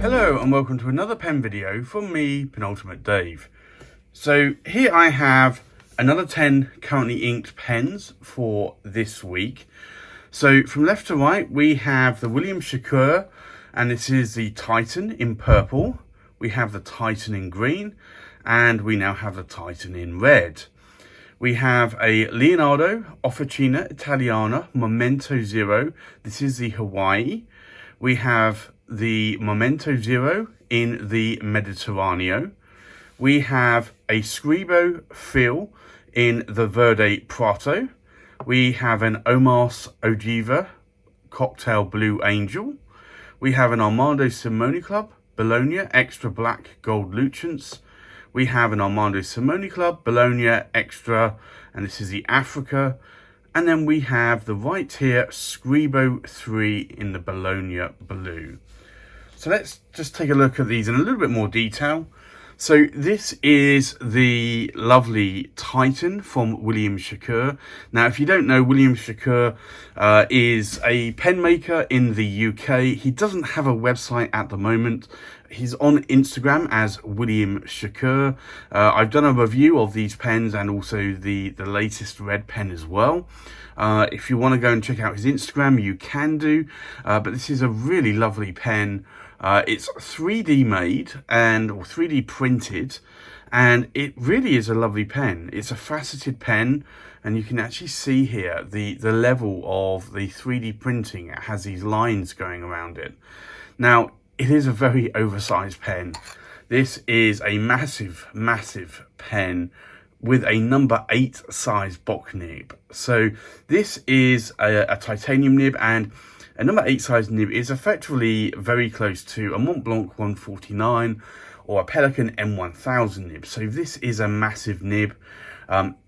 Hello and welcome to another pen video from me, Penultimate Dave. So here I have another 10 currently inked pens for this week. So from left to right we have the William Shakur, and this is the Titan in purple. We have the Titan in green, and we now have the Titan in red. We have a Leonardo Officina Italiana Momento Zero. This is the Hawaii. We have the Momento Zero in the Mediterraneo. We have a Scribo Fil in the Verde Prato. We have an Omas Ogiva Cocktail Blue Angel. We have an Armando Simone Club Bologna Extra Black Gold Lucents. We have an Armando Simone Club Bologna Extra, and this is the Africa. And then we have the right here Scribo 3 in the Bologna Blue. So let's just take a look at these in a little bit more detail. So this is the lovely Titan from William Shakur. Now, if you don't know, William Shakur is a pen maker in the UK. He doesn't have a website at the moment. He's on Instagram as William Shakur. I've done a review of these pens and also the latest red pen as well. If you want to go and check out his Instagram, you can do. But this is a really lovely pen. It's 3D made or 3D printed, and it really is a lovely pen. It's a faceted pen, and you can actually see here the level of the 3D printing. It has these lines going around it. Now, it is a very oversized pen. This is a massive, massive pen with a number 8 size Bock nib. So this is a titanium nib, and a number 8 size nib is effectively very close to a Mont Blanc 149 or a Pelikan M1000 nib. So this is a massive nib.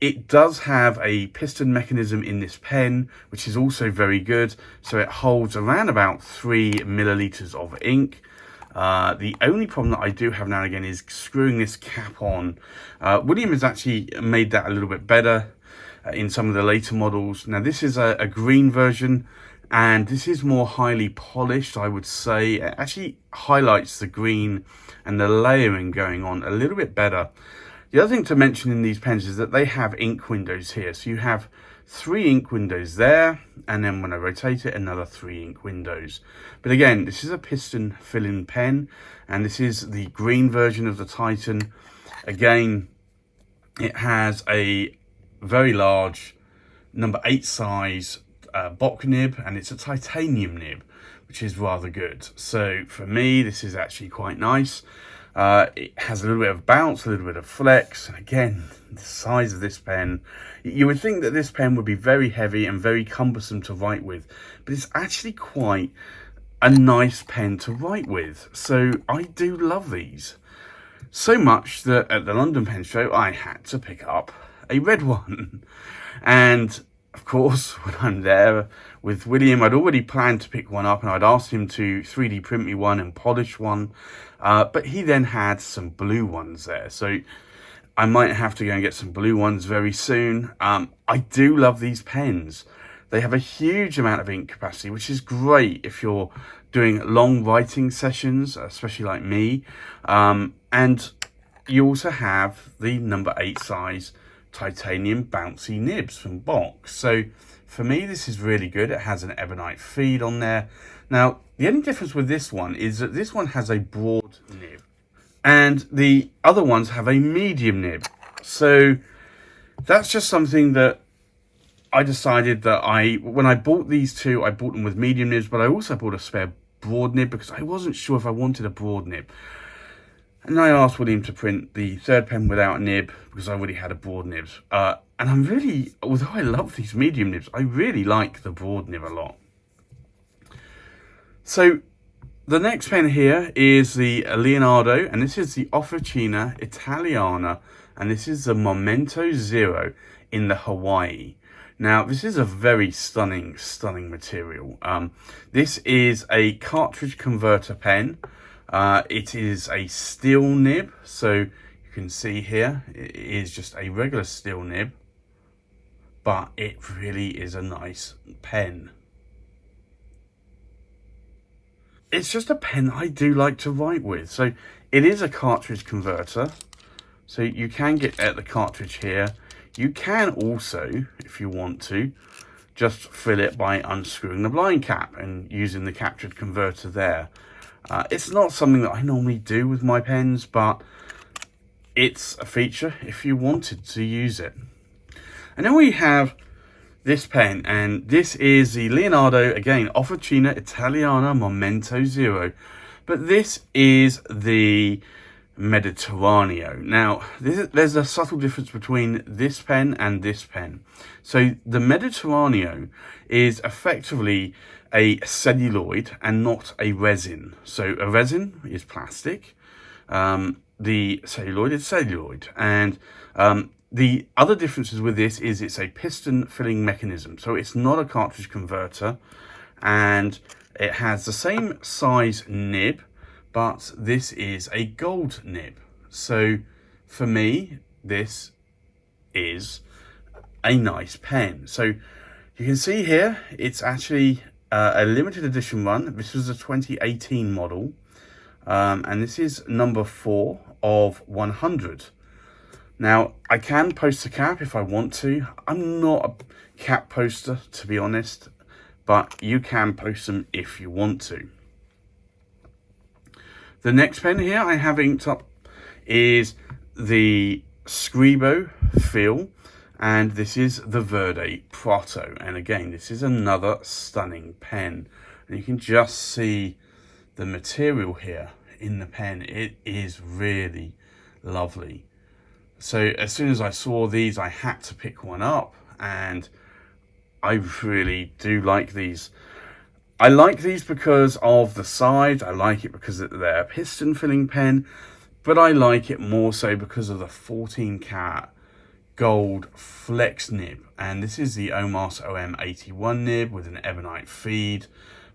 It does have a piston mechanism in this pen, which is also very good. So it holds around about 3 milliliters of ink. The only problem that I do have now and again is screwing this cap on. William has actually made that a little bit better in some of the later models. Now this is a green version, and this is more highly polished, I would say. It actually highlights the green and the layering going on a little bit better. The other thing to mention in these pens is that they have ink windows here. So you have 3 ink windows there, and then when I rotate it, another 3 ink windows. But again, this is a piston fill-in pen, and this is the green version of the Titan. Again, it has a very large number 8 size Bock nib, and it's a titanium nib, which is rather good. So for me, this is actually quite nice. It has a little bit of bounce, a little bit of flex, and again, the size of this pen, you would think that this pen would be very heavy and very cumbersome to write with, but it's actually quite a nice pen to write with. So I do love these so much that at the London Pen Show I had to pick up a red one. And of course, when I'm there with William, I'd already planned to pick one up, and I'd asked him to 3D print me one and polish one. But he then had some blue ones there. So I might have to go and get some blue ones very soon. I do love these pens. They have a huge amount of ink capacity, which is great if you're doing long writing sessions, especially like me. And you also have the number 8 size titanium bouncy nibs from Bock. So for me, this is really good. It has an ebonite feed on there. Now, the only difference with this one is that this one has a broad nib, and the other ones have a medium nib. So that's just something that I decided that when I bought these two, I bought them with medium nibs, but I also bought a spare broad nib because I wasn't sure if I wanted a broad nib. And I asked William to print the third pen without a nib because I already had a broad nib. And I'm really, although I love these medium nibs, I really like the broad nib a lot. So the next pen here is the Leonardo, and this is the Officina Italiana, and this is the Momento Zero in the Hawaii. Now, this is a very stunning, stunning material. This is a cartridge converter pen. It is a steel nib, so you can see here it is just a regular steel nib, but it really is a nice pen. it's just a pen I do like to write with. So it is a cartridge converter. So you can get at the cartridge here. You can also, if you want to, just fill it by unscrewing the blind cap and using the captured converter there. It's not something that I normally do with my pens, but it's a feature if you wanted to use it. And then we have this pen, and this is the Leonardo, again, Officina Italiana Momento Zero. But this is the Mediterraneo. Now, there's a subtle difference between this pen and this pen. So the Mediterraneo is effectively a celluloid and not a resin. So a resin is plastic. The celluloid is celluloid. And the other differences with this is it's a piston filling mechanism. So it's not a cartridge converter, and it has the same size nib, but this is a gold nib. So for me, this is a nice pen. So you can see here, it's actually a limited edition run. This was a 2018 model. And this is number 4 of 100. Now, I can post a cap if I want to. I'm not a cap poster, to be honest, but you can post them if you want to. The next pen here I have inked up is the Scribo Feel, and this is the Verde Prato. And again, this is another stunning pen. And you can just see the material here in the pen. It is really lovely. So as soon as I saw these, I had to pick one up, and I really do like these. I like these because of the size. I like it because they're a piston filling pen, but I like it more so because of the 14 karat gold flex nib. And this is the Omas OM81 nib with an ebonite feed,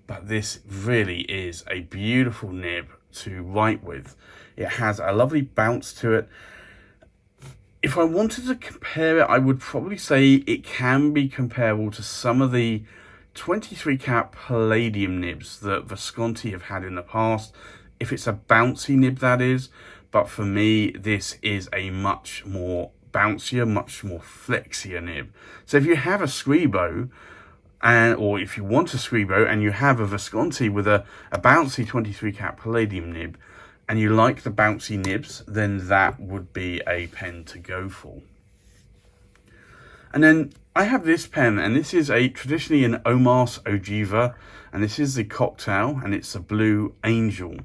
but this really is a beautiful nib to write with. It has a lovely bounce to it. If I wanted to compare it, I would probably say it can be comparable to some of the 23 karat palladium nibs that Visconti have had in the past, if it's a bouncy nib, that is. But for me, this is a much more bouncier, much more flexier nib. So if you have a Scribo, or if you want a Scribo and you have a Visconti with a bouncy 23 karat palladium nib, and you like the bouncy nibs, then that would be a pen to go for. And then I have this pen, and this is traditionally an Omas Ogiva, and this is the Cocktail, and it's a Blue Angel.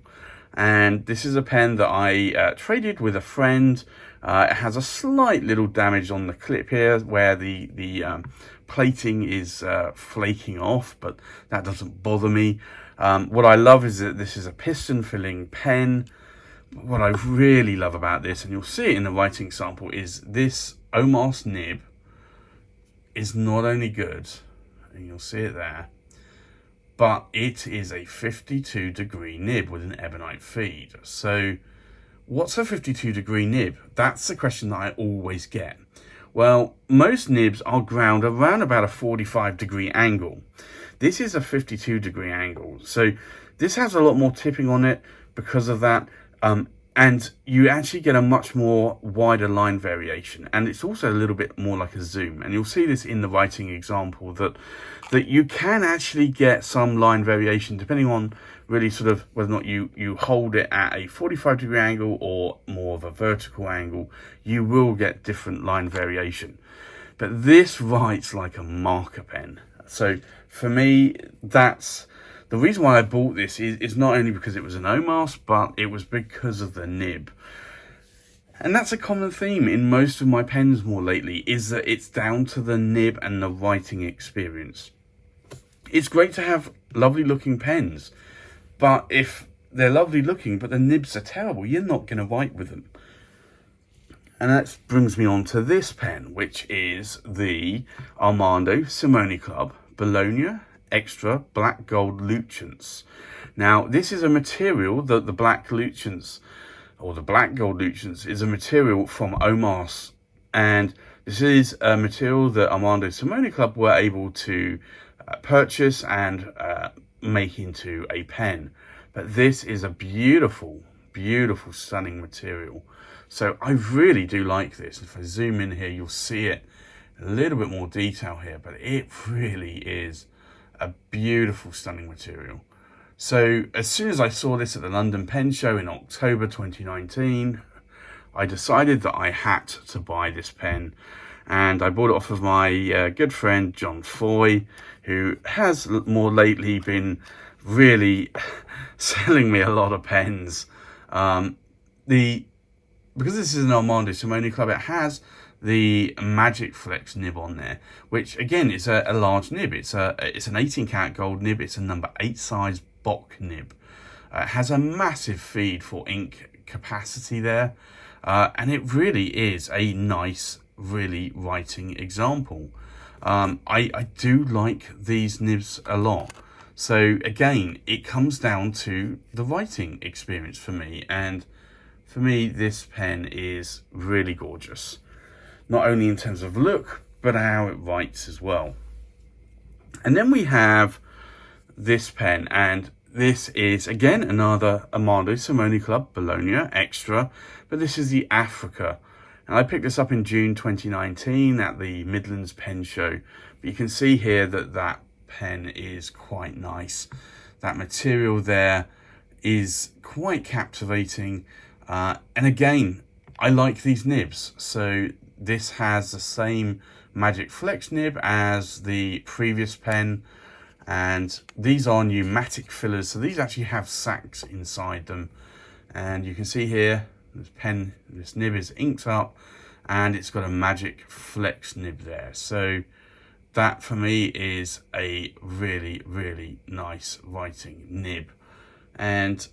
And this is a pen that I traded with a friend. It has a slight little damage on the clip here where the plating is flaking off, but that doesn't bother me. What I love is that this is a piston filling pen. What I really love about this, and you'll see it in the writing sample, is this Omas nib is not only good, and you'll see it there, but it is a 52-degree nib with an ebonite feed. So what's a 52-degree nib? That's the question that I always get. Well, most nibs are ground around about a 45-degree angle. This is a 52-degree angle. So this has a lot more tipping on it because of that. And you actually get a much more wider line variation. And it's also a little bit more like a zoom. And you'll see this in the writing example that you can actually get some line variation depending on really sort of whether or not you hold it at a 45-degree angle or more of a vertical angle. You will get different line variation. But this writes like a marker pen. So for me, that's the reason why I bought this is not only because it was an Omas, but it was because of the nib. And that's a common theme in most of my pens more lately, is that it's down to the nib and the writing experience. It's great to have lovely looking pens, but if they're lovely looking, but the nibs are terrible, you're not going to write with them. And that brings me on to this pen, which is the Armando Simone Club Bologna Extra Black Gold Lucents. Now, this is a material that the black lucents, or the black gold lucents, is a material from Omas. And this is a material that Armando Simone Club were able to purchase and make into a pen. But this is a beautiful, beautiful, stunning material. So I really do like this. If I zoom in here, you'll see it a little bit more detail here, but it really is a beautiful, stunning material. So as soon as I saw this at the London Pen Show in October 2019, I decided that I had to buy this pen, and I bought it off of my good friend John Foy, who has more lately been really selling me a lot of pens. Because this is an Armando Simone Club, it has the Magic Flex nib on there, which again is a large nib. It's an 18 karat gold nib. It's a number 8 size Bock nib. It has a massive feed for ink capacity there, and it really is a nice, really writing example. I do like these nibs a lot. So again, it comes down to the writing experience for me, and for me this pen is really gorgeous, not only in terms of look but how it writes as well. And then we have this pen, and this is again another Armando Simone Club Bologna Extra, but this is the Africa, and I picked this up in June 2019 at the Midlands Pen Show. But you can see here that that pen is quite nice. That material there is quite captivating, and again, I like these nibs. So this has the same Magic Flex nib as the previous pen, and these are pneumatic fillers, so these actually have sacks inside them. And you can see here this nib is inked up, and it's got a Magic Flex nib there. So that for me is a really, really nice writing nib. And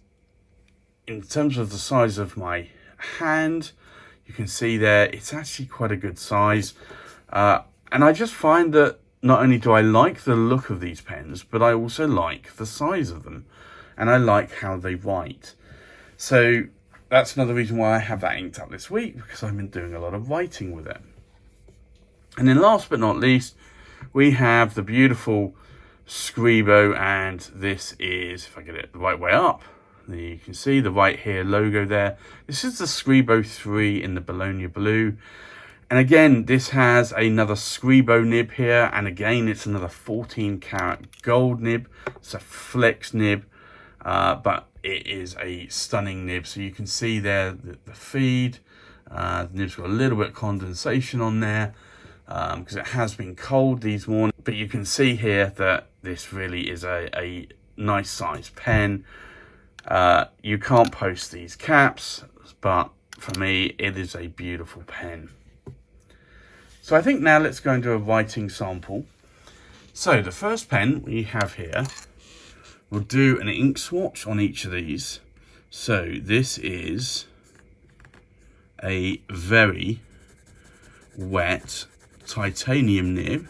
in terms of the size of my hand, you can see there it's actually quite a good size. And I just find that not only do I like the look of these pens, but I also like the size of them, and I like how they write. So that's another reason why I have that inked up this week, because I've been doing a lot of writing with it. And then last but not least, we have the beautiful Scribo, and this is, if I get it the right way up, you can see the right here logo there. This is the Scribo 3 in the Bologna blue. And again, this has another Scribo nib here, and again, it's another 14 karat gold nib. It's a flex nib, but it is a stunning nib. So you can see there the feed. The nib's got a little bit of condensation on there, because it has been cold these mornings. But you can see here that this really is a nice size pen. You can't post these caps, but for me, it is a beautiful pen. So I think now let's go into a writing sample. So the first pen we have here, we'll do an ink swatch on each of these. So this is a very wet titanium nib,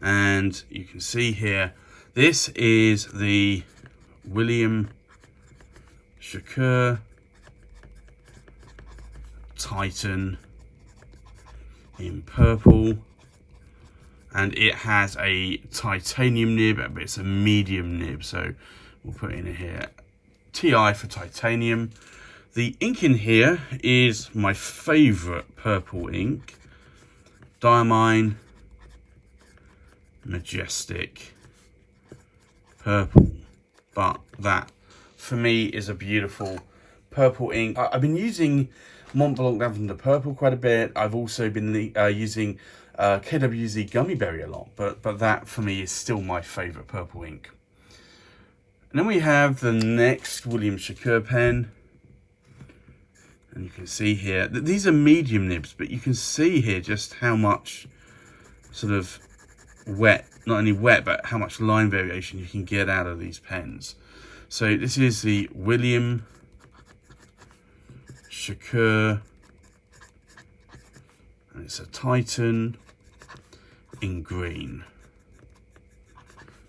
and you can see here this is the William Shakur Titan in purple, and it has a titanium nib, but it's a medium nib, so we'll put in here TI for titanium. The ink in here is my favorite purple ink, Diamine Majestic Purple. But that for me is a beautiful purple ink. I've been using Mont Blanc Lavender Purple quite a bit. I've also been using KWZ Gummy Berry a lot, but that for me is still my favorite purple ink. And then we have the next William Shakur pen, and you can see here that these are medium nibs, but you can see here just how much sort of wet, not only wet, but how much line variation you can get out of these pens. So this is the William Shakur, and it's a Titan in green.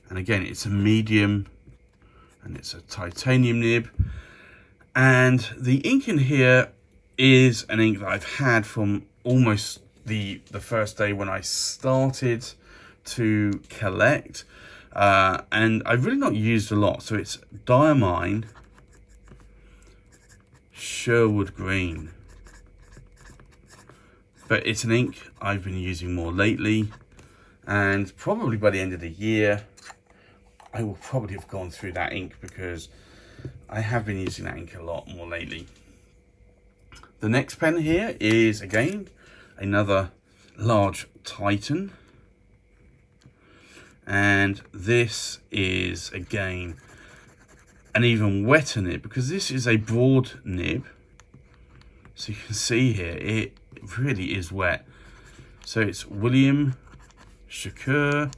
And again, it's a medium, and it's a titanium nib. And the ink in here is an ink that I've had from almost the first day when I started to collect. and I've really not used a lot. So it's Diamine Sherwood Green. But it's an ink I've been using more lately, and probably by the end of the year, I will probably have gone through that ink because I have been using that ink a lot more lately. The next pen here is, again, another large Titan. And this is, again, an even wetter nib because this is a broad nib. So you can see here, it really is wet. So it's William Shakur,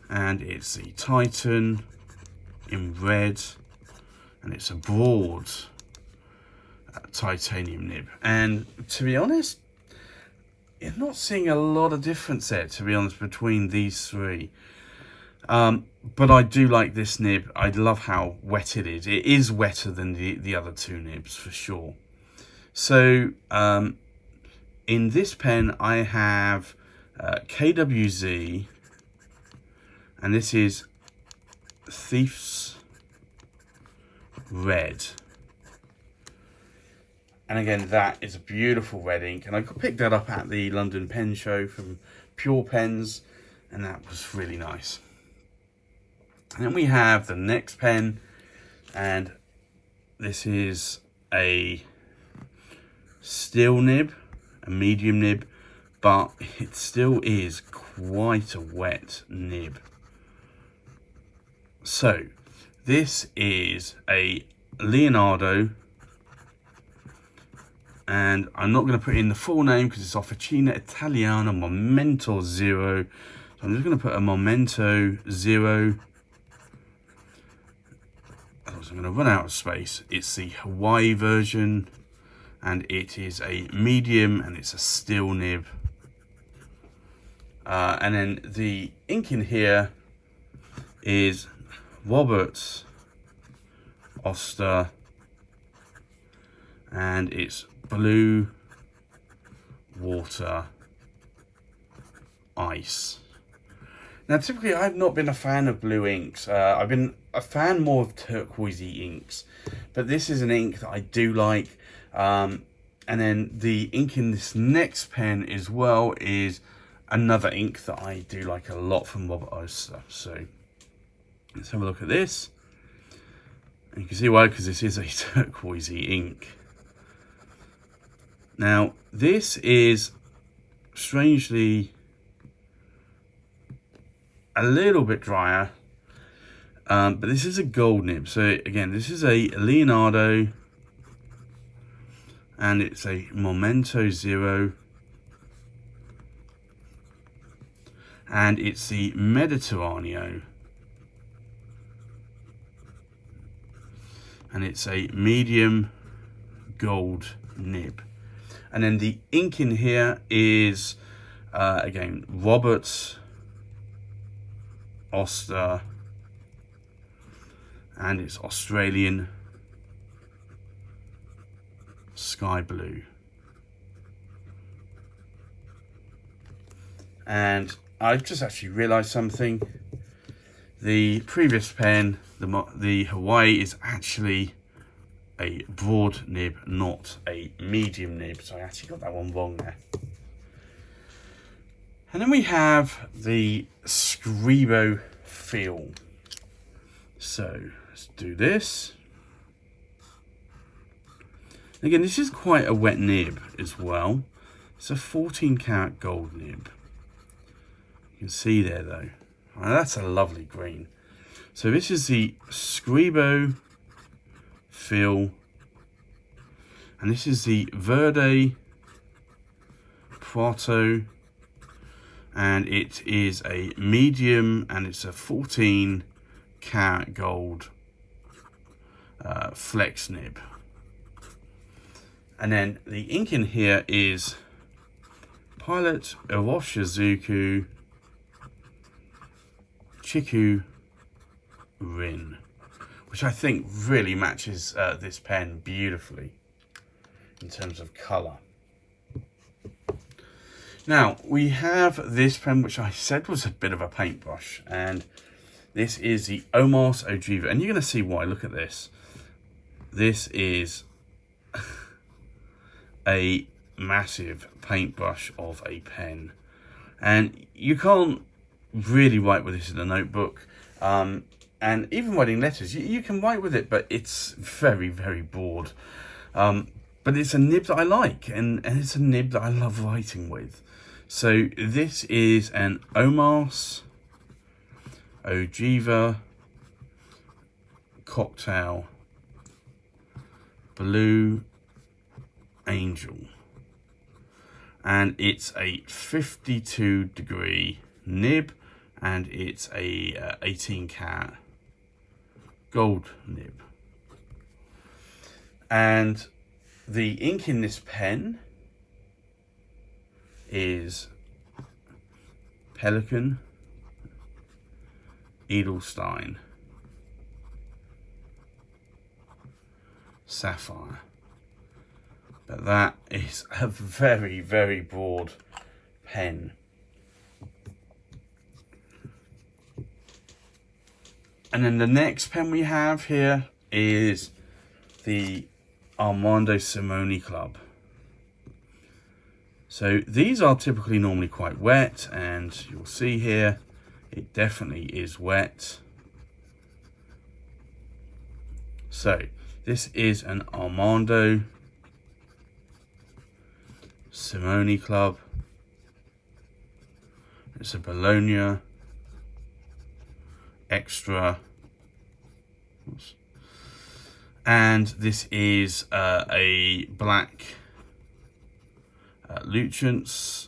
and it's the Titan in red, and it's a broad titanium nib. And to be honest, you're not seeing a lot of difference there, to be honest, between these three. But I do like this nib. I love how wet it is. It is wetter than the other two nibs for sure. So in this pen I have KWZ, and this is Thief's Red. And again, that is a beautiful red ink, and I picked that up at the London Pen Show from Pure Pens, and that was really nice. And then we have the next pen, and this is a steel nib, a medium nib, but it still is quite a wet nib. So this is a Leonardo, and I'm not going to put in the full name because it's Officina Italiana Momento Zero. So I'm just going to put a Momento Zero. Otherwise I'm going to run out of space. It's the Hawaii version, and it is a medium, and it's a steel nib. And then the ink in here is Roberts Oster, and it's Blue Water Ice. Now, typically, I've not been a fan of blue inks. I've been a fan more of turquoisey inks, but this is an ink that I do like. And then the ink in this next pen as well is another ink that I do like a lot from Robert Oster. So let's have a look at this. And you can see why, because this is a turquoisey ink. Now, this is strangely a little bit drier, but this is a gold nib. So again, this is a Leonardo, and it's a Momento Zero, and it's the Mediterraneo, and it's a medium gold nib. And then the ink in here is, again, Roberts Oster, and it's Australian Sky Blue. And I've just actually realised something. The previous pen, the Hawaii, is actually a broad nib, not a medium nib. So I actually got that one wrong there. And then we have the Scribo Feel. So let's do this. Again, this is quite a wet nib as well. It's a 14 karat gold nib. You can see there though. Oh, that's a lovely green. So this is the Scribo Feel, and this is the Verde Prato, and it is a medium, and it's a 14 karat gold flex nib. And then the ink in here is Pilot Iroshizuku Chiku Rin, which I think really matches this pen beautifully in terms of colour. Now, we have this pen, which I said was a bit of a paintbrush, and this is the Omas Ogiva, and you're going to see why. Look at this. This is a massive paintbrush of a pen, and you can't really write with this in a notebook, and even writing letters, you can write with it, but it's very, very broad. But it's a nib that I like, and it's a nib that I love writing with. So this is an Omas Ogiva Cocktail Blue Angel, and it's a 52 degree nib, and it's a 18 karat gold nib. And the ink in this pen is Pelican Edelstein Sapphire. But that is a very, very broad pen. And then the next pen we have here is the Armando Simone Club. So these are typically normally quite wet, and you'll see here it definitely is wet. So this is an Armando Simone Club. It's a Bologna Extra, and this is a black Luchance,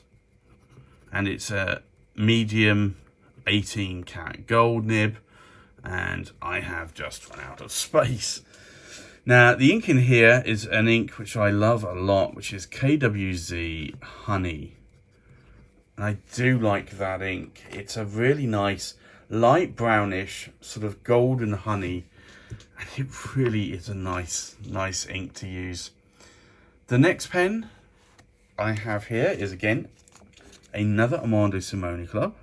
and it's a medium 18 karat gold nib, and I have just run out of space. Now the ink in here is an ink which I love a lot, which is KWZ Honey, and I do like that ink. It's a really nice light brownish sort of golden honey, and it really is a nice ink to use. The next pen I have here is again another Armando Simone Club,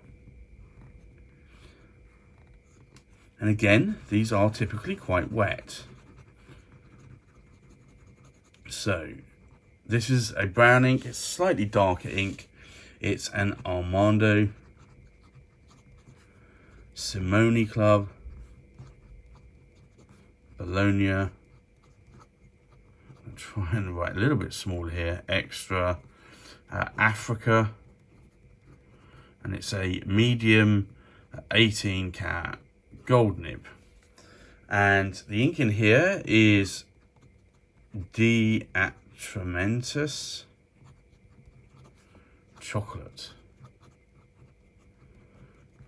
and again these are typically quite wet. So this is a brown ink, it's slightly darker ink. It's an Armando Simone Club Bologna. I'll try and write a little bit smaller here. Extra Africa, and it's a medium 18 karat gold nib, and the ink in here is De Atramentus Chocolate.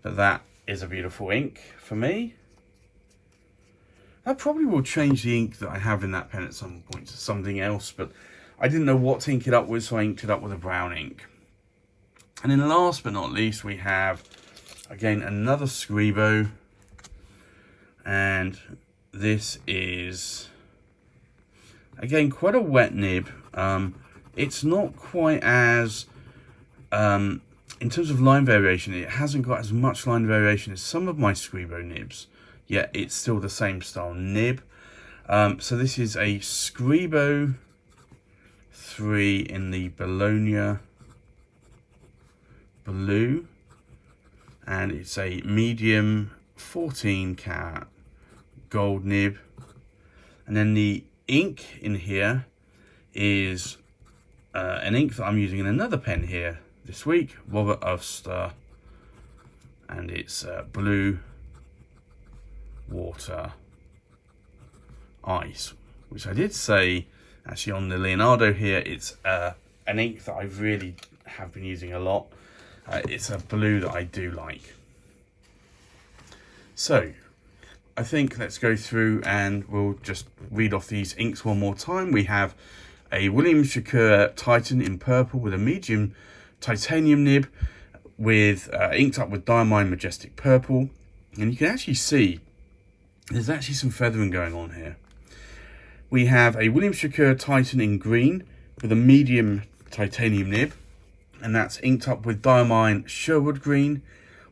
But that is a beautiful ink for me. I probably will change the ink that I have in that pen at some point to something else, but I didn't know what to ink it up with, so I inked it up with a brown ink. And then last but not least, we have again another Scribo, and this is again quite a wet nib. It's not quite as in terms of line variation, it hasn't got as much line variation as some of my Scribo nibs, yet it's still the same style nib. So this is a Scribo 3 in the Bologna Blue, and it's a medium 14 karat gold nib. And then the ink in here is an ink that I'm using in another pen here this week, Robert Ulster, and it's Blue Water Ice, which I did say actually on the Leonardo here, it's an ink that I really have been using a lot. It's a blue that I do like. So I think let's go through and we'll just read off these inks one more time. We have a William Shakur Titan in purple with a medium titanium nib with inked up with Diamine Majestic Purple, and you can actually see there's actually some feathering going on here. We have a William Shakur Titan in green with a medium titanium nib and that's inked up with Diamine Sherwood Green.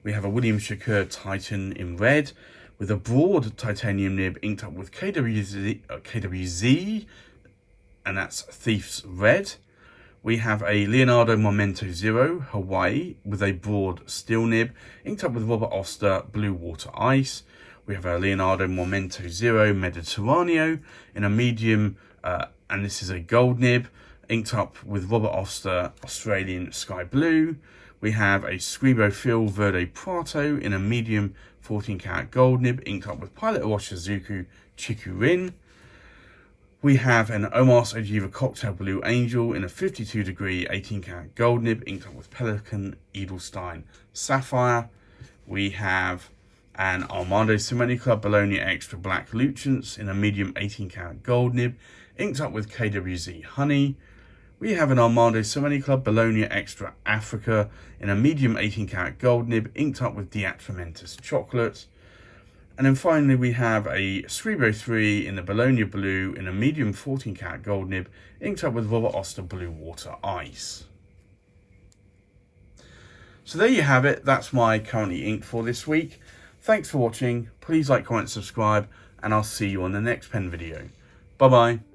We have a William Shakur Titan in red, with a broad titanium nib inked up with KWZ, and that's Thief's Red. We have a Leonardo Momento Zero Hawaii with a broad steel nib inked up with Robert Oster Blue Water Ice. We have a Leonardo Momento Zero Mediterraneo in a medium, and this is a gold nib inked up with Robert Oster Australian Sky Blue. We have a Scribo Phil Verde Prato in a medium 14 karat gold nib inked up with Pilot Owashizuku Chikurin. We have an Omos Ojiva Cocktail Blue Angel in a 52 degree 18 karat gold nib inked up with Pelican Edelstein Sapphire. We have an Armando Cimenti Club Bologna Extra Black Luchance in a medium 18 karat gold nib inked up with KWZ Honey. We have an Armando Cimenti Club Bologna Extra Africa in a medium 18 karat gold nib inked up with Diatramentus Chocolate. And then finally we have a Scribo 3 in the Bologna Blue in a medium 14 karat gold nib inked up with Robert Oster Blue Water Ice. So there you have it, that's my currently inked for this week. Thanks for watching, please like, comment, subscribe, and I'll see you on the next pen video. Bye bye.